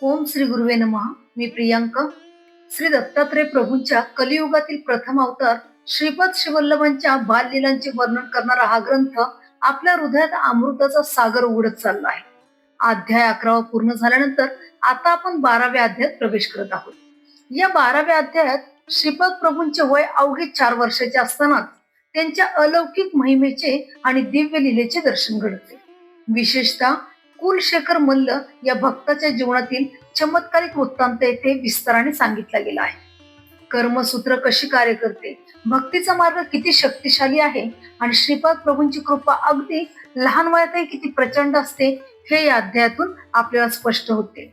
ओम श्री गुरुवे नमः. मी प्रियांका. श्री दत्तात्रय प्रभूंच्या कलियुगातील प्रथम अवतार श्रीपाद श्रीवल्लभांच्या बाललीलांचे वर्णन करणारा हा ग्रंथ आपल्या हृदयात अमृताचा सागर उघडत चालला आहे. अध्याय 11 पूर्ण झाल्यानंतर आता आपण 12व्या अध्यायात प्रवेश करत आहोत. या 12व्या अध्यायात श्रीपाद प्रभूंचे वय अवघे 4 वर्षाचे असतानाच त्यांच्या अलौकिक महिमेचे आणि दिव्य लीलेचे दर्शन घडते. विशेषतः कुलशेखर मल्ल या भक्ताच्या जीवनातील चमत्कारिक वृत्तांत येथे विस्ताराने सांगितला गेला आहे. कर्मसूत्र कशी कार्य करते, भक्तीचा मार्ग किती शक्तिशाली आहे आणि श्रीपाद प्रभूंची कृपा अगदी लहान वयातही किती प्रचंड असते हे या अध्यायातून आपल्याला स्पष्ट होते.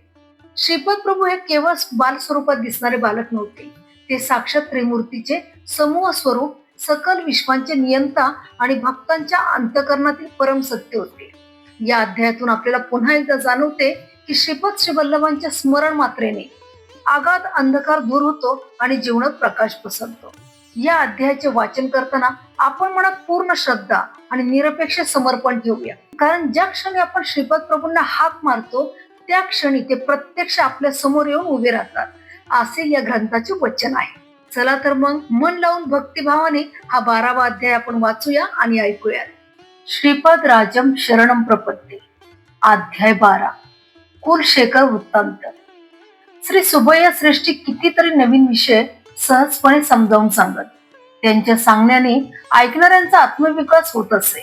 श्रीपाद प्रभू हे केवळ बाल स्वरूपात दिसणारे बालक नव्हते. ते साक्षात त्रिमूर्तीचे समूह स्वरूप, सकल विश्वांचे नियंता आणि भक्तांच्या अंतःकरणातील परम सत्य होते. या अध्यायातून आपल्याला पुन्हा एकदा जाणवते की श्रीपाद श्रीवल्लभांच्या स्मरण मात्रेने आगाध अंधकार दूर होतो आणि जीवनात प्रकाश पसरतो. या अध्यायाचे वाचन करताना आपण मनात पूर्ण श्रद्धा आणि निरपेक्ष समर्पण ठेवूया, कारण ज्या क्षणी आपण श्रीपाद प्रभूंना हाक मारतो त्या क्षणी ते प्रत्यक्ष आपल्या समोर येऊन उभे राहतात, असे या ग्रंथाचे वचन आहे. चला तर मग मन लावून भक्तिभावाने हा 12वा अध्याय आपण वाचूया आणि ऐकूया. श्रीपाद राजम शरणम प्रपत्ते. अध्याय 12. कुलशेखर वृत्तांत. श्री सुबैया श्रेष्ठी कितीतरी नवीन विषय सहजपणे समजावून सांगत. त्यांच्या सांगण्याने ऐकणाऱ्यांचा आत्मविकास होत असे.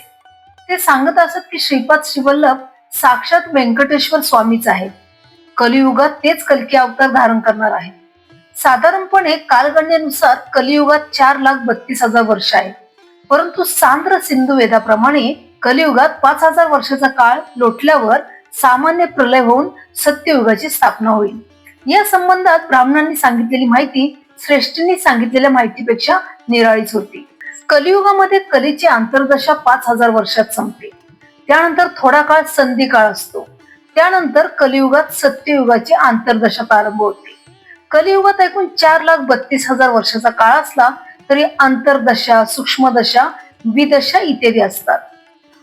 ते सांगत असत की श्रीपाद श्रीवल्लभ साक्षात व्यंकटेश्वर स्वामीच आहेत. कलियुगात तेच कल्की अवतार धारण करणार आहेत. साधारणपणे कालगणनेनुसार कलियुगात 4,32,000 वर्ष आहेत, परंतु सांद्र सिंधू वेदाप्रमाणे कलियुगात 5,000 वर्षाचा काळ लोटल्यावर सामान्य प्रलय होऊन सत्ययुगाची स्थापना होईल. या संबंधात ब्राह्मणांनी सांगितलेली माहिती श्रेष्ठींनी सांगितलेल्या माहितीपेक्षा निराळीच होती. कलियुगामध्ये कलीची अंतर्दशा 5,000 वर्षात संपते. त्यानंतर थोडा काळ संधी काळ असतो. त्यानंतर कलियुगात सत्ययुगाची अंतर्दशा प्रारंभ होते. कलियुगात एकूण 4,32,000 वर्षाचा काळ असला तरी अंतर्दशा, सूक्ष्मदशा, विदशा इत्यादी असतात.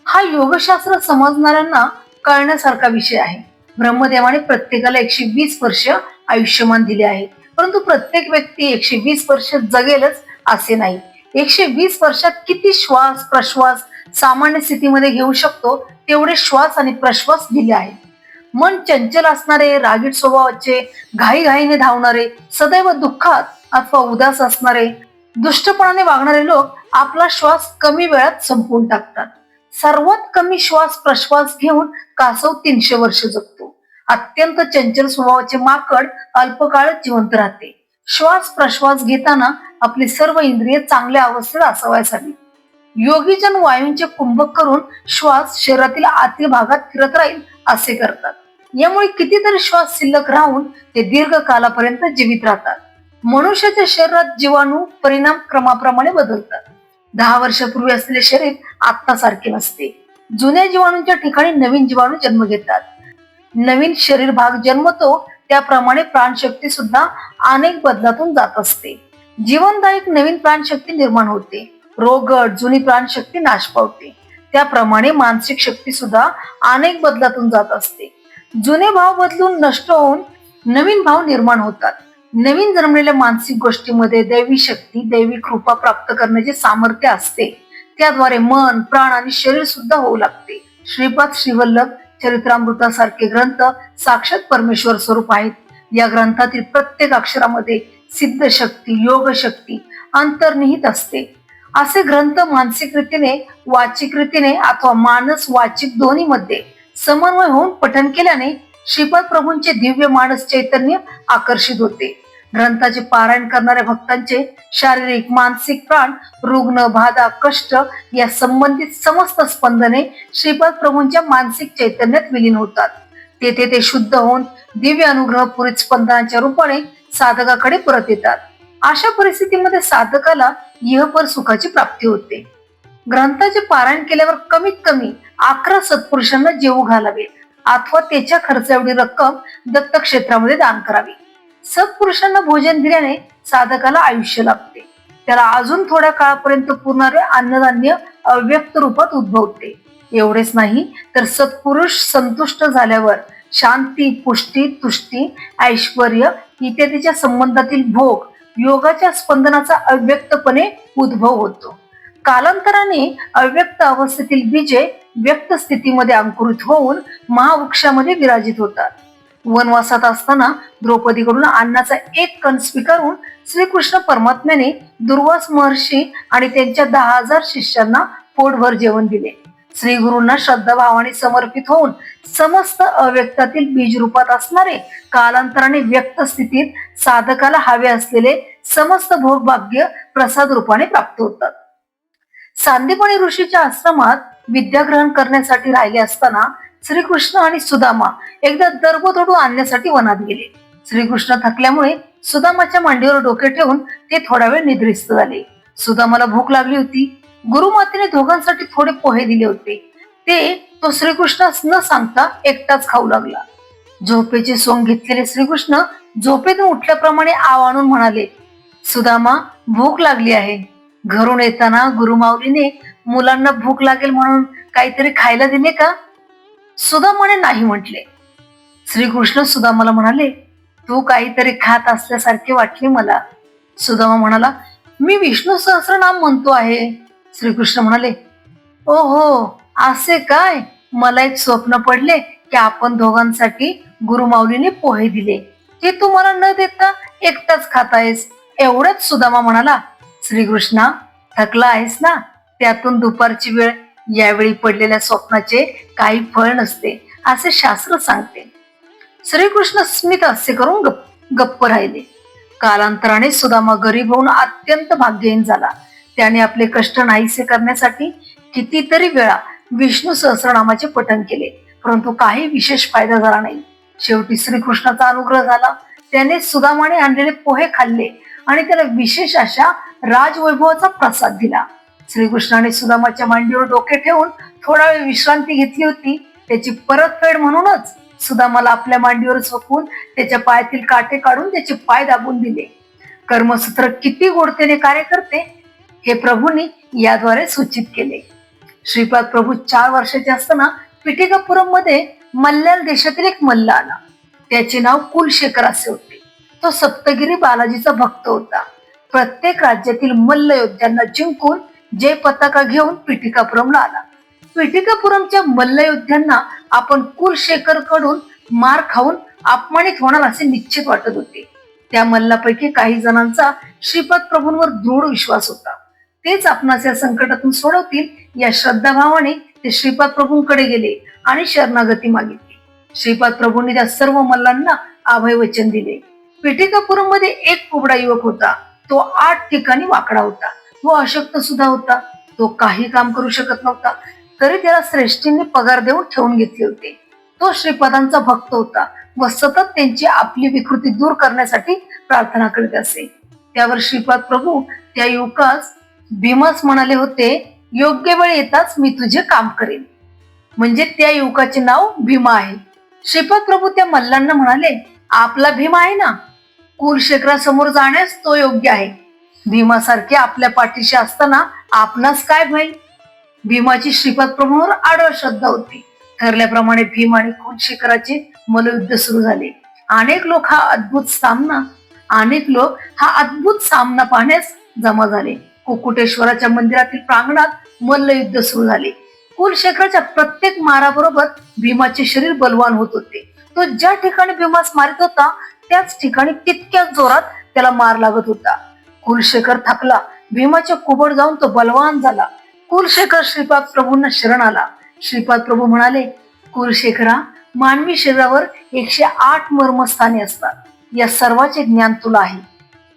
हा योगशास्त्र समजणाऱ्यांना कळण्यासारखा विषय आहे. ब्रह्मदेवाने प्रत्येकाला 120 वर्ष आयुष्यमान दिले आहे, परंतु प्रत्येक व्यक्ती 120 वर्ष जगेलच असे नाही. 120 वर्षात किती श्वास प्रश्वास सामान्य स्थितीमध्ये घेऊ शकतो तेवढे श्वास आणि प्रश्वास दिले आहेत. मन चंचल असणारे, रागीट स्वभावाचे, घाईघाईने धावणारे, सदैव दुःखात अथवा उदास असणारे, दुष्टपणाने वागणारे लोक आपला श्वास कमी वेळात संपवून टाकतात. सर्वात कमी श्वास प्रश्वास घेऊन कासव 300 वर्ष जगतो. अत्यंत चंचल स्वभावाचे माकड अल्पकाळ जिवंत राहते. श्वास प्रश्वास घेताना आपली सर्व इंद्रिय चांगल्या अवस्थेत असावयास हवी. योगीजन वायूंचे कुंभक करून श्वास शरीरातील आतील भागात फिरत राहील असे करतात. यामुळे कितीतरी श्वास शिल्लक राहून ते दीर्घ कालापर्यंत जीवित राहतात. मनुष्याच्या शरीरात जीवाणू परिणाम क्रमाप्रमाणे बदलतात. 10 वर्षापूर्वी असलेले शरीर आत्तासारखे नसते. जुन्या जीवाणूंच्या ठिकाणी नवीन जीवाणू जन्म घेतात. नवीन शरीर भाग जन्मतो त्याप्रमाणे प्राणशक्ती सुद्धा अनेक बदलातून जात असते. जीवनदायक नवीन प्राणशक्ती निर्माण होते. रोगट जुनी प्राणशक्ती नाश पावते. त्याप्रमाणे मानसिक शक्ती सुद्धा अनेक बदलातून जात असते. जुने भाव बदलून नष्ट होऊन नवीन भाव निर्माण होतात. नवीन जन्मलेल्या मानसिक गोष्टीमध्ये दैवी शक्ती, दैवी कृपा प्राप्त करण्याचे सामर्थ्य असते. त्याद्वारे मन, प्राण आणि शरीर सुद्धा होऊ लागते. श्रीपाद श्रीवल्लभ चरित्रामृतासारखे ग्रंथ साक्षात परमेश्वर स्वरूप आहेत. या ग्रंथातील प्रत्येक अक्षरामध्ये सिद्ध शक्ती, योग शक्ती अंतर्निहित असते. असे ग्रंथ मानसिक रीतीने, वाचिक रीतीने अथवा मानस वाचिक दोन्हीमध्ये समन्वय होऊन पठन केल्याने श्रीपाद प्रभूंचे दिव्य मानस चैतन्य आकर्षित होते. ग्रंथाचे पारायण करणाऱ्या भक्तांचे शारीरिक, मानसिक, प्राण, रुग्ण, बाधा, कष्ट या संबंधित समस्त स्पंदने श्रीपाद प्रभूंच्या मानसिक चैतन्यात विलीन होतात. तेथे ते शुद्ध होऊन दिव्य अनुग्रह पुरीत स्पंदनाच्या रूपाने साधकाकडे परत येतात. अशा परिस्थितीमध्ये साधकाला इहपर सुखाची प्राप्ती होते. ग्रंथाचे पारायण केल्यावर कमीत कमी 11 सत्पुरुषांना जेवू घालावे अथवा त्याच्या खर्च एवढी रक्कम दत्तक्षेत्रामध्ये दान करावी. सत्पुरुषांना भोजन दिल्याने साधकाला आयुष्य लाभते. त्याला अजून थोड्या काळापर्यंत पुरणारे अन्नधान्य अव्यक्त रूपात उद्भवते. एवढेच नाही तर सत्पुरुष संतुष्ट झाल्यावर शांती, पुष्टी, तुष्टी, ऐश्वर इत्यादीच्या संबंधातील भोग योगाच्या स्पंदनाचा अव्यक्तपणे उद्भव होतो. कालांतराने अव्यक्त अवस्थेतील बीजे व्यक्त स्थितीमध्ये अंकुरित होऊन महावृक्षामध्ये विराजित होतात. वनवासात असताना द्रौपदीकडून अन्नाचा एक कण स्वीकारून श्रीकृष्ण परमात्म्याने दुर्वास महर्षी आणि त्यांच्या 10,000 शिष्यांना पोटभर जेवण दिले. श्री गुरूंना श्रद्धाभावाने समर्पित होऊन समस्त अव्यक्तातील बीज रूपात असणारे कालांतराने व्यक्त स्थितीत साधकाला हवे असलेले समस्त भोगभाग्य प्रसाद रूपाने प्राप्त होतात. सांदीपनी ऋषीच्या आश्रमात विद्या ग्रहण करण्यासाठी राहिले असताना श्रीकृष्ण आणि सुदामा एकदा दर्भोदडू आणण्यासाठी वनात गेले. श्रीकृष्ण थकल्यामुळे सुदामाच्या मांडीवर डोके ठेवून ते थोडा वेळ निद्रिस्त झाले. सुदामाला भूक लागली होती. गुरुमातेने दोघांसाठी थोडे पोहे दिले होते. तो श्रीकृष्णास न सांगता एकटाच खाऊ लागला. झोपेचे सोंग घेतलेले श्रीकृष्ण झोपेतून उठल्याप्रमाणे आव आणून म्हणाले, सुदामा, भूक लागली आहे. घरून येताना गुरुमाऊलीने मुलांना भूक लागेल म्हणून काहीतरी खायला दिले का? सुदामाने नाही म्हटले. श्रीकृष्ण सुदामाला म्हणाले, तू काहीतरी खात असल्यासारखे वाटले मला. सुदामा म्हणाला, मी विष्णू सहस्रनाम म्हणतो आहे. श्रीकृष्ण म्हणाले, ओहो, असे काय? मला एक स्वप्न पडले की आपण दोघांसाठी गुरुमाऊलीने पोहे दिले, ते तू मला न देता एकटाच खात आहेस. एवढंच सुदामा म्हणाला. श्रीकृष्णा, थकला आहेस ना? त्यातून दुपारची वेळ यावेळी पडलेल्या स्वप्नाचे काही फळ नसते असे शास्त्र सांगते. श्रीकृष्ण स्मित हास्य करून गप्प राहिले. कालांतराने सुदामा गरीब होऊन अत्यंत भाग्यहीन झाला. त्याने आपले कष्ट नाहीसे करण्यासाठी कितीतरी वेळा विष्णू सहस्रनामाचे पठण केले, परंतु काही विशेष फायदा झाला नाही. शेवटी श्रीकृष्णाचा अनुग्रह झाला. त्याने सुदामाने आणलेले पोहे खाल्ले आणि त्याला विशेष अशा राजवैभवाचा प्रसाद दिला. श्रीकृष्णाने सुदामाच्या मांडीवर डोके ठेवून थोडा वेळ विश्रांती घेतली होती. त्याची परतफेड म्हणूनच सुदामाला आपल्या मांडीवर झोपून त्याच्या पायातील काटे काढून त्याचे पाय दाबून दिले. कर्मसूत्र किती गोडतेने कार्य करते हे प्रभूंनी याद्वारे सूचित केले. श्रीपाद प्रभू 4 वर्षाचे असताना पिटिकापुरम मध्ये मल्याळ देशातील एक मल्ल आला. त्याचे नाव कुलशेखर असे होते. तो सप्तगिरी बालाजीचा भक्त होता. प्रत्येक राज्यातील मल्ल योद्ध्यांना जिंकून जय पताका घेऊन पिटिकापुरमला आला. पिटिकापुरमच्या मल्ल योद्ध्यांना आपण कुलशेखर कडून मार खाऊन अपमानित होणार असे निश्चित वाटत होते. त्या मल्लापैकी काही जणांचा श्रीपाद प्रभूंवर दृढ विश्वास होता. तेच आपणास या संकटातून सोडवतील या श्रद्धाभावाने ते श्रीपाद प्रभूंकडे गेले आणि शरणागती मागितली. श्रीपाद प्रभूंनी त्या सर्व मल्लांना अभय वचन दिले. पिटिकापुरम मध्ये एक कुबडा युवक होता. तो 8 ठिकाणी वाकडा होता व अशक्त सुद्धा होता. तो काही काम करू शकत नव्हता, तरी त्याला श्रेष्ठींनी पगार देऊन ठेवून घेतले होते. तो श्रीपादांचा भक्त होता व सतत त्यांची आपली विकृती दूर करण्यासाठी प्रार्थना करीत असे. त्यावर श्रीपाद प्रभू त्या युवकास भीमास म्हणाले होते, योग्य वेळ येताच मी तुझे काम करेन. म्हणजे त्या युवकाचे नाव भीमा आहे. श्रीपाद प्रभू त्या मल्लांना म्हणाले, आपला भीमा आहे ना, कुलशेखरासमोर जाण्यास तो योग्य आहे. भीमासारखे आपल्या पाठीशी असताना आपणास काय भय? भीमाची श्रीपाद प्रभूंवर आढळ श्रद्धा होती. ठरल्याप्रमाणे भीम आणि कुलशेखराचे मल्लयुद्ध सुरू झाले. अनेक लोक हा अद्भुत सामना पाहण्यास जमा झाले. कुकुटेश्वराच्या मंदिरातील प्रांगणात मल्लयुद्ध सुरू झाले. कुलशेखराच्या प्रत्येक माराबरोबर भीमाचे शरीर बलवान होत होते. तो ज्या ठिकाणी भीमास मारित होता त्याच ठिकाणी तितक्याच जोरात त्याला मार लागत होता. कुलशेखर थकला. भीमाच्या कुबड जाऊन तो बलवान झाला. कुलशेखर श्रीपाद प्रभूंना शरण आला. श्रीपाद प्रभू म्हणाले, कुलशेखरा, मानवी शरीरावर 108 मर्मस्थाने असतात. या सर्वाचे ज्ञान तुला आहे.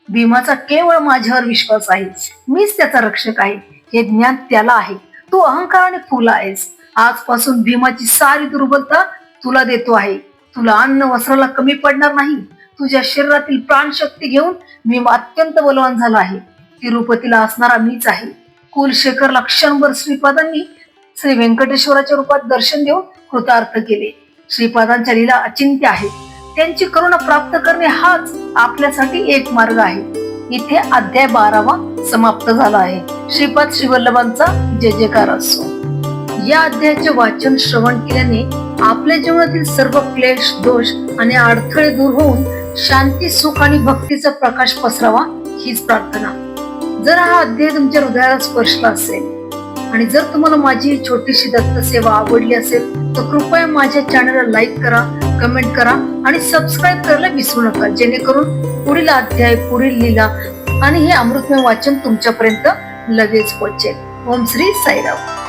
भीमाचा केवळ माझ्यावर विश्वास आहे. मीच त्याचा रक्षक आहे हे ज्ञान त्याला आहे. तू अहंकाराने फुगला आहेस. आजपासून भीमाची सारी दुर्बलता तुला देतो आहे. तुला अन्न वस्त्राला कमी पडणार नाही. तुझ्या शरीरातील प्राणशक्ती घेऊन मी अत्यंत बलवान झाला आहे. तिरुपतीला असणारा मीच आहे. कुलशेखरला क्षणभर श्रीपादांनी श्री व्यंकटेश्वराच्या रूपात दर्शन देऊन कृतार्थ केले. श्रीपादांच्या लीला अचिंत्य आहेत. त्यांची करुणा प्राप्त करणे हाच आपल्यासाठी एक मार्ग आहे. इथे अध्याय 12 समाप्त झाला आहे. श्रीपाद श्रीवल्लभांचा जय जयकार असो. या अध्यायाचे वाचन श्रवण केल्याने आपल्या जीवनातील सर्व क्लेश, दोष आणि अडथळे दूर होऊन शांती, सुख आणि भक्तीचा प्रकाश पसरावा हीच प्रार्थना. जर हा अध्याय तुमच्या हृदयाला स्पर्शला असेल आणि जर तुम्हाला माझी छोटीशी दत्त सेवा आवडली असेल तर कृपया माझ्या चॅनलला लाईक करा, कमेंट करा आणि सबस्क्राईब करायला विसरू नका, जेणेकरून पुढील अध्याय, पुढील लीला आणि हे अमृतमय वाचन तुमच्यापर्यंत लगेच पोहोचेल. ओम श्री साईराम.